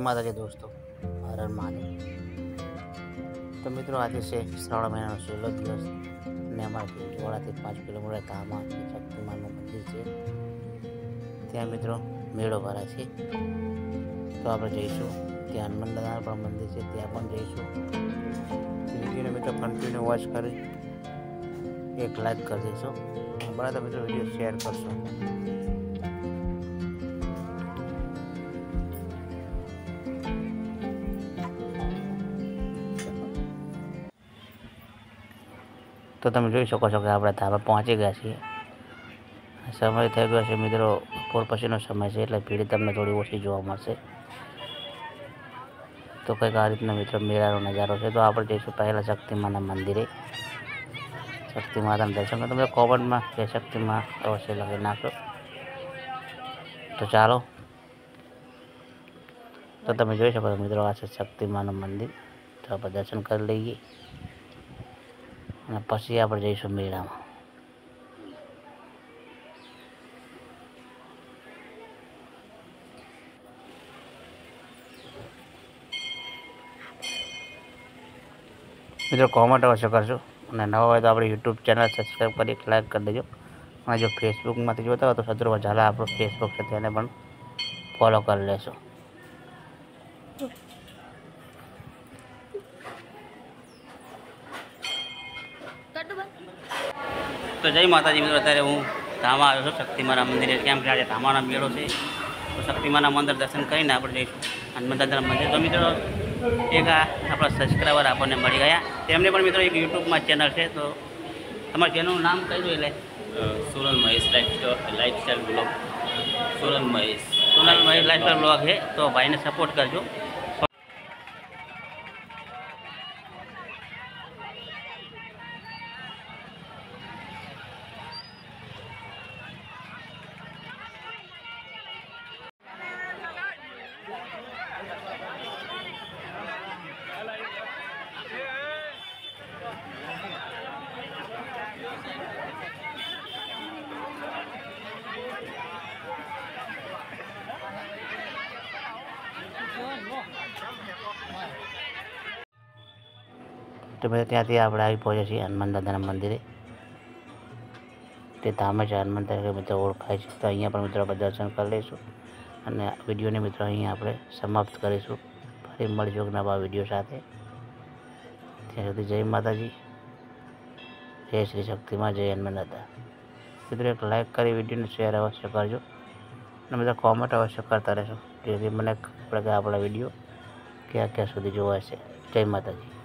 માતાજી દોસ્તો, હર હર મહાદેવ। તો મિત્રો આજે છે શ્રાવણ મહિનાનો 16 દિવસ અને અમારા જોડાથી 5 કિલોમીટર ધામમાં શક્તિમાનું મંદિર છે, ત્યાં મિત્રો મેળો ભરાય છે। તો આપણે જઈશું, ત્યાં હનુમાન દાદાનું પણ મંદિર છે, ત્યાં પણ જઈશું। વિડીયોને મિત્રો કન્ટિન્યુ વોચ કરી એક લાઈક કરી દઈશું, બરાબર મિત્રો વિડીયો શેર કરશો। તો તમે જોઈ શકો છો કે આપણે ધાબા પહોંચી ગયા છીએ। સમય થઈ ગયો છે મિત્રો, બપોર પછીનો સમય છે એટલે ભીડ તમને થોડી ઓછી જોવા મળશે। તો કંઈક આ રીતના મિત્રો મેળાનો નજારો છે। તો આપણે જઈશું પહેલાં શક્તિમાના મંદિરે, શક્તિ માતાના દર્શન કરો। તમે કોમેન્ટમાં કે શક્તિમાં અવશ્ય લખી નાખો। તો ચાલો, તો તમે જોઈ શકો છો મિત્રો, આ છે શક્તિમાનું મંદિર। તો આપણે દર્શન કરી લઈએ અને પછી આપણે જઈશું મેળામાં। મિત્રો કોમેન્ટ અવશ્ય કરજો અને નવા હોય તો આપણી યુટ્યુબ ચેનલ સબસ્ક્રાઈબ કરી લાઈક કરી દેજો। અને જો ફેસબુકમાંથી જોતા હોય તો શત્રુવા ઝાલા આપણું ફેસબુક છે, તેને પણ ફોલો કરી લેશો। તો જય માતાજી મિત્રો, અત્યારે હું ધામા આવ્યો છું શક્તિમાના મંદિરે। કેમ કે આજે ધામાનો મેળો છે, તો શક્તિમાના મંદિર દર્શન કરીને આપણે જઈશું હનુમાન દાદાના મંદિર। તો મિત્રો એક આપણા સબસ્ક્રાઈબર આપણને મળી ગયા, તેમને પણ મિત્રો એક યુટ્યુબમાં ચેનલ છે। તો તમારા ચેનલનું નામ કહી દો। એટલે Sonal Mahesh lifestyle blog, Sonal Mahesh lifestyle blog છે, તો ભાઈને સપોર્ટ કરજો। તો ભાઈ ત્યાંથી આપણે આવી પહોંચ્યા છીએ હનુમાન દાદાના મંદિરે। તે ધામ છે હનુમાન તરીકે મિત્રો ઓળખાય છે। તો અહીંયા પણ મિત્રો આપણે દર્શન કરી લઈશું અને વિડીયોને મિત્રો અહીંયા આપણે સમાપ્ત કરીશું। ફરી મળીશું નવા વિડીયો સાથે। ત્યાં સુધી જય માતાજી, જય શ્રી શક્તિમાં, જય હનુમાન દાદા। મિત્રો એક લાઈક કરી વિડીયોને શેર અવશ્ય કરજો અને બધા કોમેન્ટ અવશ્ય કરતા રહેશો, જેથી મને ખબર પડે કે આપણા વિડીયો ક્યાં ક્યાં સુધી જોવાશે। જય માતાજી।